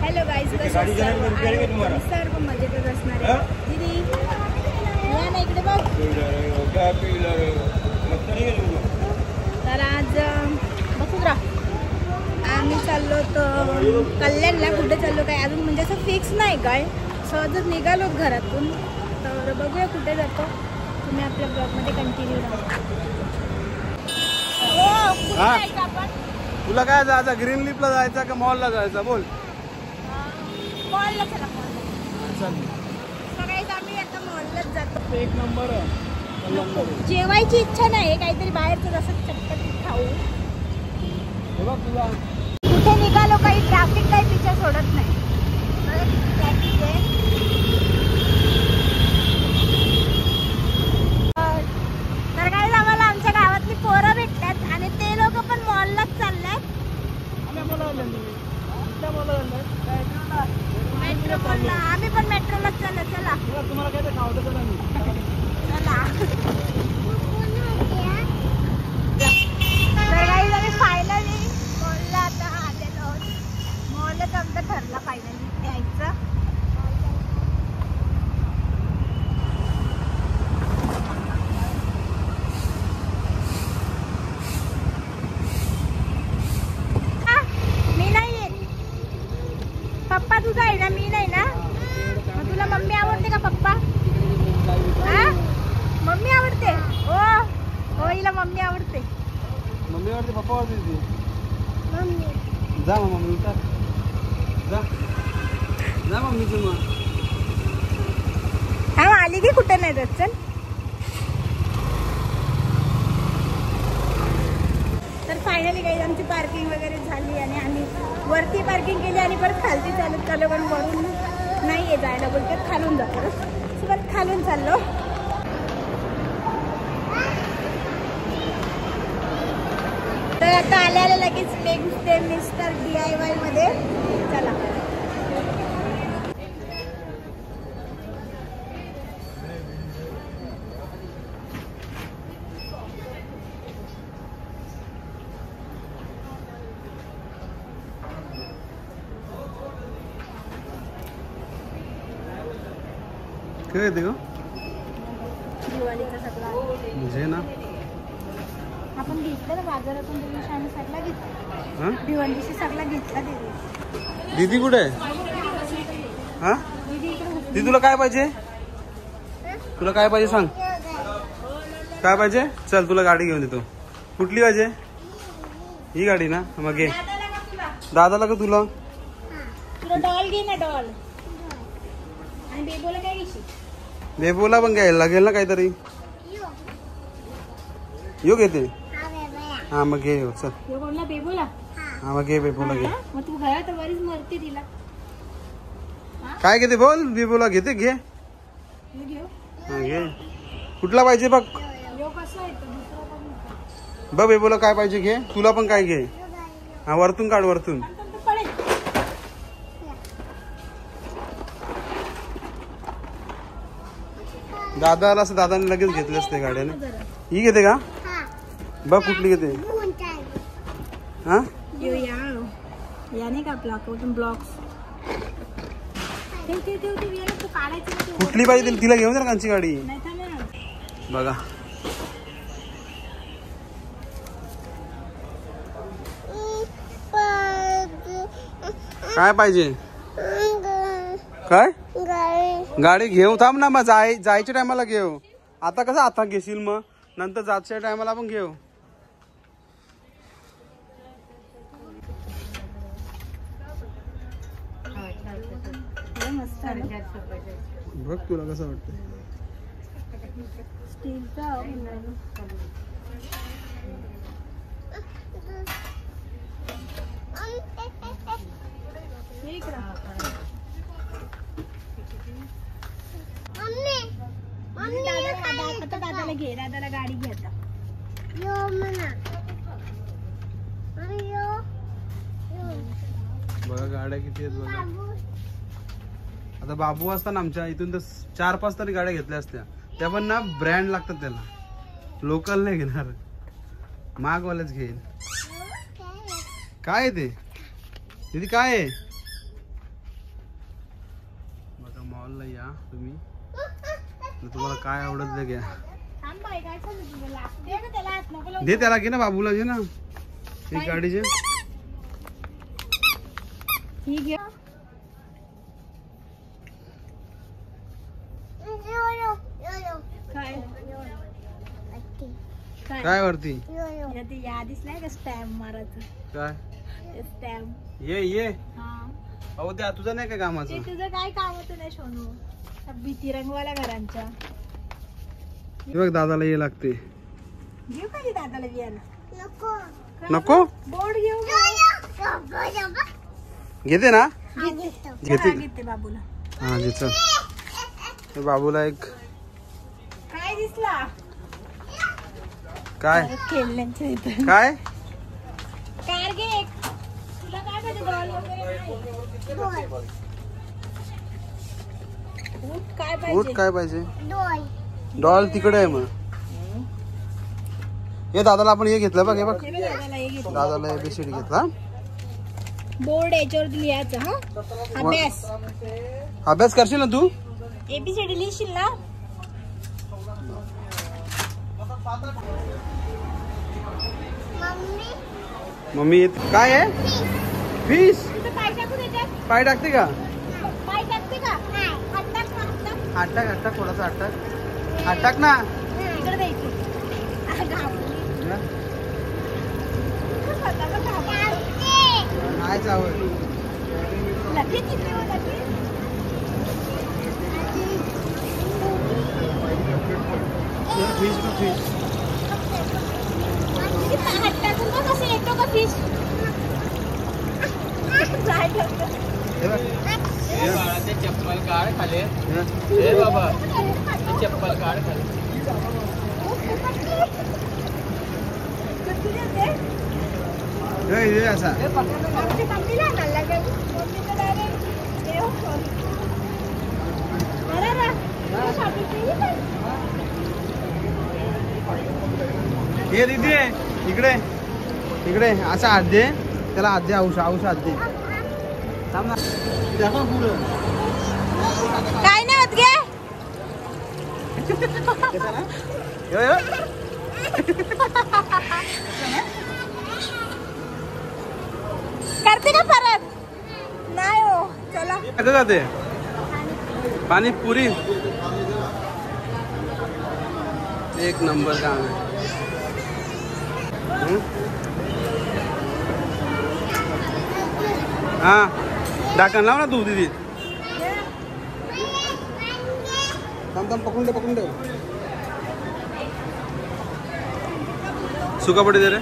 Hello guys, सर्व मजेतच असणार आहे. दीदी या ना इकडे बघ. तर आज बघू आम्ही चाललो तर कल्याणला. कुठे चाललो काय अजून म्हणजे असं फिक्स नाही काय, सहजच निघालो घरातून. तर बघूया कुठे जातो. तुम्ही आपल्या ब्लॉगमध्ये कंटिन्यू राहा. तुला काय जायचं, ग्रीन लीफला जायचं का मॉलला जायचं? बोल. मॉलला चला. सगळ्यात आम्ही आता मॉललाच जातो. एक नंबर. जेवायची इच्छा नाही, काहीतरी बाहेरचं असं चटपटीत खाऊ. कुठे निघालो काही ट्रॅफिक काही पिछा सोडत नाही. तर काही आम्हाला आमच्या गावातली पोरं भेटतात आणि ते लोक पण मॉललाच चालल्यात. मेट्रो मॉलला आम्ही पण मेट्रोलाच चाललो. चला तुम्हाला काय ते खावतं चला. तर काही आम्ही फायनली मॉलला आता आलेलो. मॉलच आमचं ठरलं फायनली यायचं. मी नाही येत. पप्पा तुझा आहे ना, मी नाही ना. मग तुला मम्मी आवडते का पप्पा? मम्मी आवडते. हो हिला मम्मी आवडते. मम्मी आवडते, पप्पा आवडते. जा मग मम्मी जा मम्मीचं मग. हा आली की कुठं नाही जात. चल. तर फायनली काही आमची पार्किंग वगैरे झाली आणि आम्ही वरती पार्किंग केली आणि परत खालती चालत चाललो. पण वरून नाही आहे जायला, बोलतात खालून जातो. परत खालून चाललो. तर आता आल्याला लगेच ते मिस्टर DIY मध्ये. चला. काय येते ग? दिवाळीचा सगळा म्हणजे ना आपण घेतलं ना बाजारातून. दिवशी आम्ही सगळा घेतला. दिवाळीशी सगळा घेतला. दीदी कुठे आहे? हा दीदी तुला काय पाहिजे? तुला काय पाहिजे सांग. काय पाहिजे? चल तुला गाडी घेऊन देतो. कुठली पाहिजे? ही गाडी ना, मग घे. दादाला का तुला? तुला डॉल घे ना, डॉल. आणि बेबोला काय घेशील? बेबोला पण घ्यायला लागेल ना काहीतरी. यो घेते. हा मग घे. चल बेबोला. हा मग घे बेबोला घे. मग तू घरात बरीच मरते तिला. काय घेते बोल? बेबोला घेते. घे. हा घे. कुठला पाहिजे बघ. बघ बेबोला काय पाहिजे घे. तुला पण काय घे. हा वरतून काढ, वरतून. दादा आला असं दादाने लगेच घेतले असते गाड्याने. ही घेते का? बघ कुठली घेते. हा का ब्लॉक्स कुठली पाहिजे तिला घेऊन जा कांची गाडी. बघा काय पाहिजे. काय गाडी घेऊ. थांब ना, मग जायच्या टायमाला घेऊ. आता कसं आता घेशील, मग नंतर जायच्या टायमाला पण घेऊ. बघ तुला कसं वाटतं. स्टीलचा दादाला घे. दादाला गाडी घे आता. बघा गाड्या किती आहेत बघा. आता बाबू असताना आमच्या इथून तर 4-5 तरी गाड्या घेतल्या असत्या. त्या पण ना ब्रँड लागतात त्याला. लोकल नाही घेणार, मागवालेच घेईल. काय ते दीदी? काय आहे या तुम्ही, तुम्हाला काय आवडत ते घ्या. थांब बाई, काय चालू तुला? दे ना त्याला हात, नको लावू. दे त्याला, घे ना बाबूला, घे ना एक गाडीचे. ही घे. काय काय वरती यादी यादीच नाही का स्टॅम्प मारायचं. काय स्टॅम्प. ये हा अहो त्या तुझं नाही काय कामाचं. ते तुझं काय काम होतं नाही सोनू, त्या भीती रंगवाल्या घरांच्या. हे बघ दादाला ये लागते. घेऊ का ती दादाला बियाला? नको बोर्ड घेऊ. घेते ना, घेते घेते बाबूला. हा घे चल. हे बाबूला एक काय दिसला? काय खेळण्यांच्या इथं काय कार घे एक. तुला काय पाहिजे? बॉल वगैरे नाही? ऊट काय ऊट पाहिजे? काय पाहिजे? डॉल तिकडे आहे. मग हे दादाला आपण हे घेतलं बघ. हे बघ हे बघ, दादाला हे घेतलं. दादाला एबीसीडी घेतला. बोर्ड याच्यावर लिहायचं. हा अभ्यास अभ्यास करशील ना तू? एबीसीडी लिहिशील ना? मम्मी काय आहे? फिश. तुझं पाय टाकू त्याच्यात. पाय टाकते का? पाय टाकते का? हात टाक, हात टाक. हात टाक, हात टाक, थोडासा हात टाक. हात टाक ना. इकडे द्यायची. नाही चावत. लगेच इकडे हो, लगेच. फिश ना फिश. हात टाकून बघ कसं येतो का फिश. काय करतो? हे बघ. ते चप्पल काढ खाली. ए बाबा ते चप्पल काढ खाली. किती देते? हे असा मम्मीला नाही लागेल. मम्मीला direct देव सोड. अरे रे, तू shopping केली का? हे दीदी इकडे इकडे असा हात दे त्याला. हात दे. औषध हात दे. थांब ना. दाखव पुढं. काय नाही होत गे. यो, यो. करते का परत? नाही हो. चला कसं जाते पाणीपुरी. एक नंबर काम आहे. हा ढाकण लाव ना तू दीदी. थांब थांब, पकडून दे, पकडून दे. सुका पडे दे रे.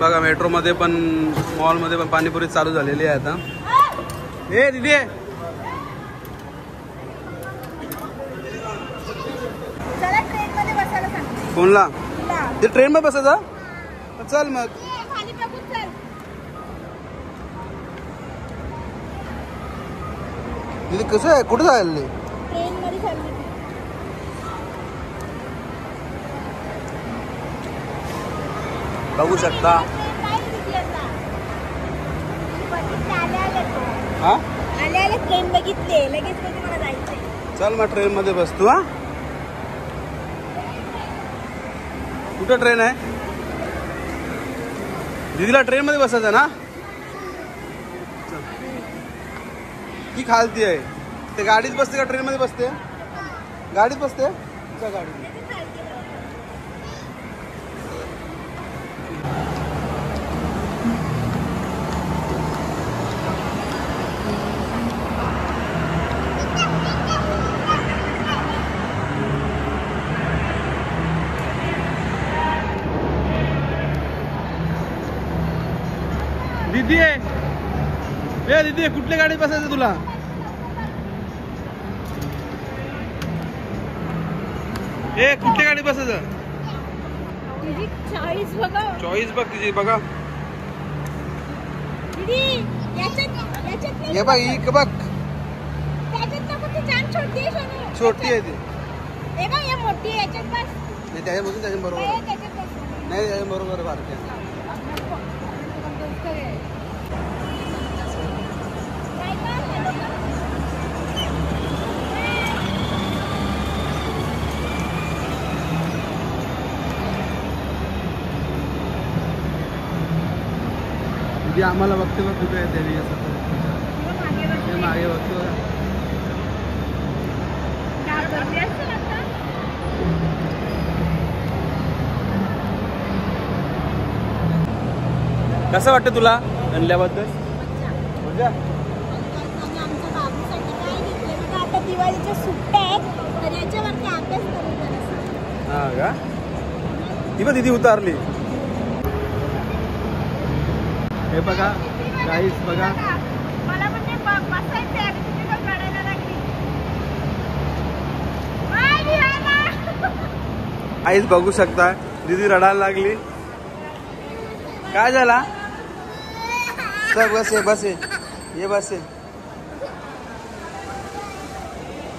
बघा मेट्रोमध्ये पण मॉलमध्ये पण पाणीपुरी चालू झालेली आहे आता. ए दीदी चला ट्रेन मध्ये बसायला सांग. कोणला? तुला. ते ट्रेन मध्ये बसायचं. चल मग. खाली बघून चल. दीदी कसं आहे? कुठं जायला? ट्रेन मध्ये चालली. बघू शकता. हा आले आले ट्रेन बघितले. लगेच मध्ये मला जायचंय. चल मग ट्रेन मध्ये बसतो. हा कुठं ट्रेन आहे? दीदीला ट्रेन मध्ये बसायचं ना. ती खालती आहे. ते गाडीत बसते का ट्रेन मध्ये बसते? गाडीत बसते. गाडी दीदी आहे. ए दीदी कुठल्या गाडीत बसायचं तुला? ए कुठल्या गाडीत बसायचं? तुझी चॉईस बघा. चॉईस बघ तिची. बघा दीदी याच्यात नाही. हे बघ ही बघ. त्याच्यात नको. ती जाम छोटी आहे सोनू. छोटी आहे ती. हे बघ हे मोठी आहे. याच्यात बस. नाही त्याच्यामधून त्याच्या बरोबर नाही, त्याच्यात बस. नाही त्याच्या बरोबर बारके. नको. काय काय? दीदी आम्हाला बघते बघ कुठे येते रे असं ते मागे बघते बघा. कसं वाटतं तुला आणल्याबद्दल? मजा. आमच्या बाबूसाठी काय घेतलं बघा, आता दिवाळीच्या सुट्ट्या आहेत तर याच्यावरती अभ्यास करू. हा का? ती पण दीदी उतारली. हे बघा काहीच बघा. मला पण ते बसायचं आहे, तुम्ही पण रडायला लागली. काहीच बघू शकता दीदी रडायला लागली. काय झाला? चल बस ये बस ये बस ये.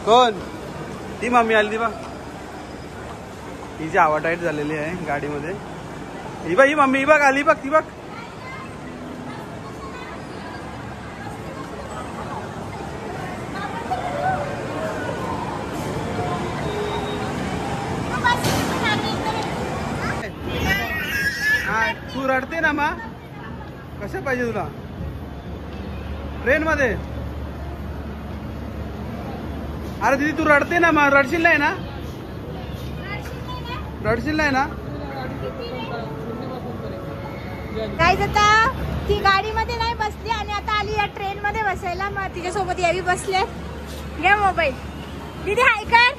कोण? ती मम्मी आली ती बा. हिची आवा टाईट झालेली आहे गाडीमध्ये. ही बघ ही मम्मी, ही बघ आली बघ ती बघ. तू रडते ना मा? कशा पाहिजे तुला? ट्रेन मध्ये? अरे दीदी तू रडते ना मा? रडशील नाही ना? रडशील नाही ना? काय आता ती गाडीमध्ये नाही बसली आणि आता आली या ट्रेन मध्ये बसायला. मग तिच्यासोबत यावी बसले. घे मोबाईल. दीदी हाय कर.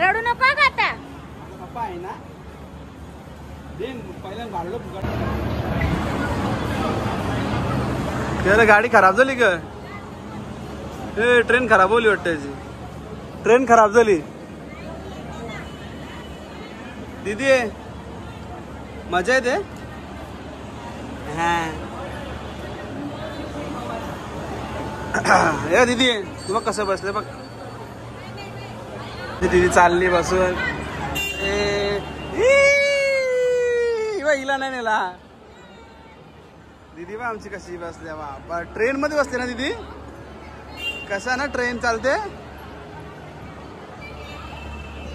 रडू नको का आता? पप्पा आहे ना? त्याला गाडी खराब झाली का? ट्रेन खराब होली वाटत त्याची. ट्रेन खराब झाली. दीदी मजा येते. हा दीदी तू बघ कसं बसले बघ. दीदी चालली बसून. हिला नाही नेला. दीदी बा आमची कशी बसल्या बा. ट्रेन मध्ये बसते ना दीदी? कसा ना ट्रेन चालते.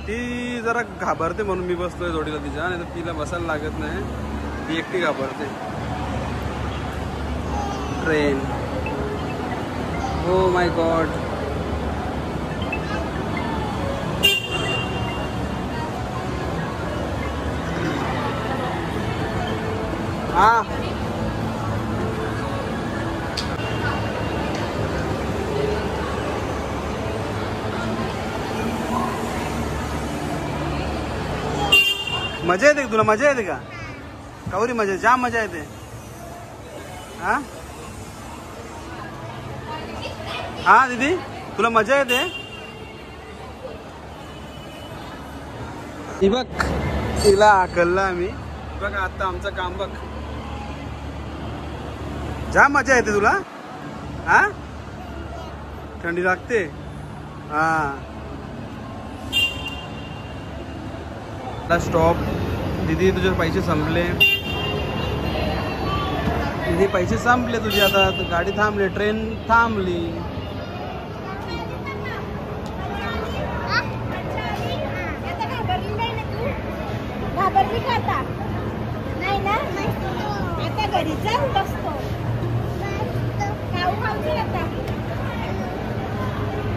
ती जरा घाबरते म्हणून मी बसतोय जोडीला तिच्या. नाही तर तिला बसायला लागत नाही. ती एकटी घाबरते. ट्रेन. Oh my God. हा मजा येते तुला? मजा येते का कवरी? मजा जाम मजा येते. हा हा दीदी तुला मजा येते? बघ तिला आकलला आम्ही. बघ आता आमचं काम बघ. जाम मजा येते तुला? हा थंडी लागते. हा स्टॉप. दीदी तुझे पैसे संपले. दीदी पैसे संपले तुझे. आता गाडी थांबली. ट्रेन थांबली. घाबरली का आता? नाही ना? आता घरी जाऊ बसतो. खाऊ खाऊ चल आता.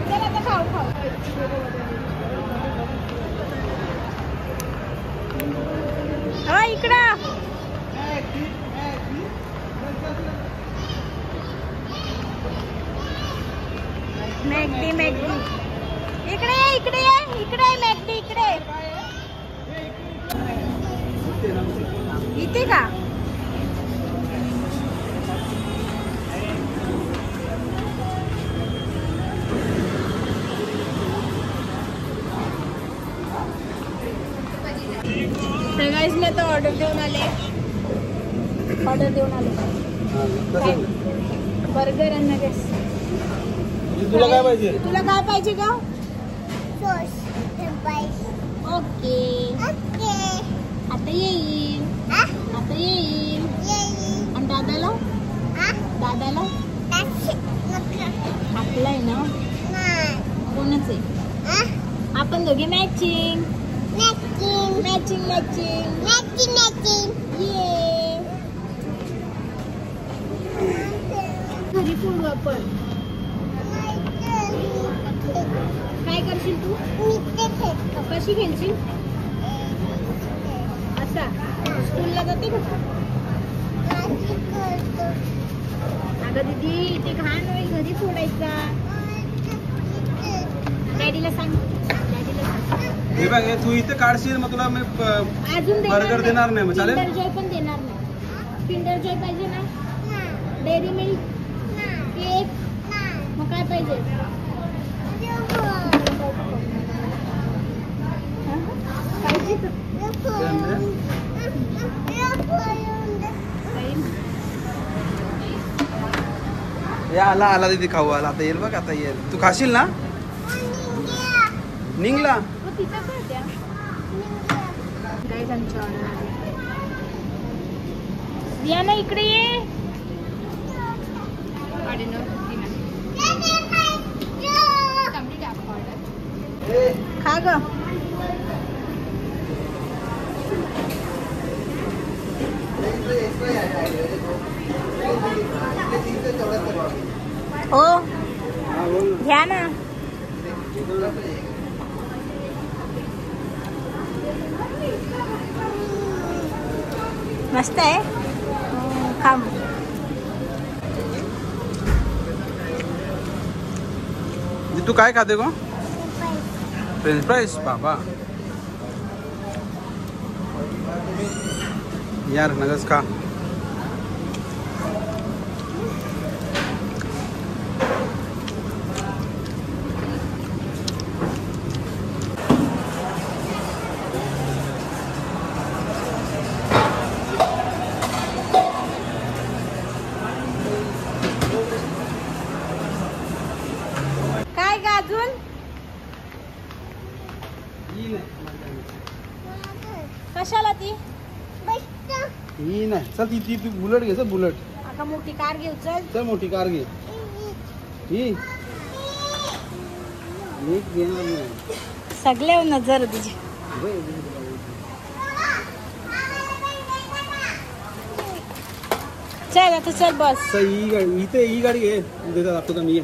चल आता खाऊ खाऊ. हा इकडं. मॅगडी मॅगडी. इकडे ये इकडे ये इकडे मॅगडी इकडे. इथे का? तर गाइस मी आता ऑर्डर देऊन आले. बर्गर आणि नगेट्स. तुला काय पाहिजे? तुला काय पाहिजे का? ओके आता येईल. आता येईल. आणि दादाला? दादाला आपलाय ना? कोणाच आहे? आपण दोघे matching matching matching matching matching matching. ये घरी फोडू आपण. काय करशील तू? कशी खेळशील? असा स्कूलला जाते का? अगं दीदी इथे घाण होईल, घरी फोडायचा. डॅडीला सांग, डॅडीला सांग. हे बघ तू इथे काढशील मग तुला मी अजून बर्गर देणार नाही. मग चालेल? किंडर जॉय पण देणार नाही. किंडर जॉय पाहिजे ना? डेअरी मिल्क, केक, मग काय पाहिजे? आला आला दीदी खाऊ आला. आता येईल बघ, आता येईल. तू खाशील ना? निघला ना इकडे ये. खा ग. हो घ्या ना. मस्त आहे. खा. तू काय खाते गो? फ्रेंच फ्राईज बाबा. यार नगस खा. काय ग अजून? कशाला ती? ही नाही. चल ती ती बुलेट घे. चल बुलेट. आता मोठी कार घेऊ. चल चल मोठी कार घे. ही घेणार नाही. सगळे नजर तुझी. चल आता चल बस. ही गाडी इथे ही गाडी घे. देतात दाखवतो मी.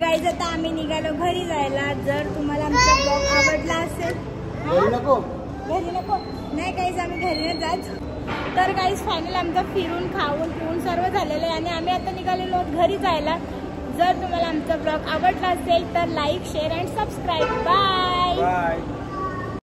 गाईज आता आम्ही निघालो घरी जायला. जर तुम्हाला आमचा ब्लॉग आवडला असेल. घरी नको. घरी नको नाही गाईज, आम्ही घरी नाही जात. तर गाईज फायनल आमचं फिरून खाऊन पिऊन सर्व झालेलं आहे आणि आम्ही आता निघालेलो आहोत घरी जायला. जर तुम्हाला आमचा ब्लॉग आवडला असेल तर like share and subscribe. Bye.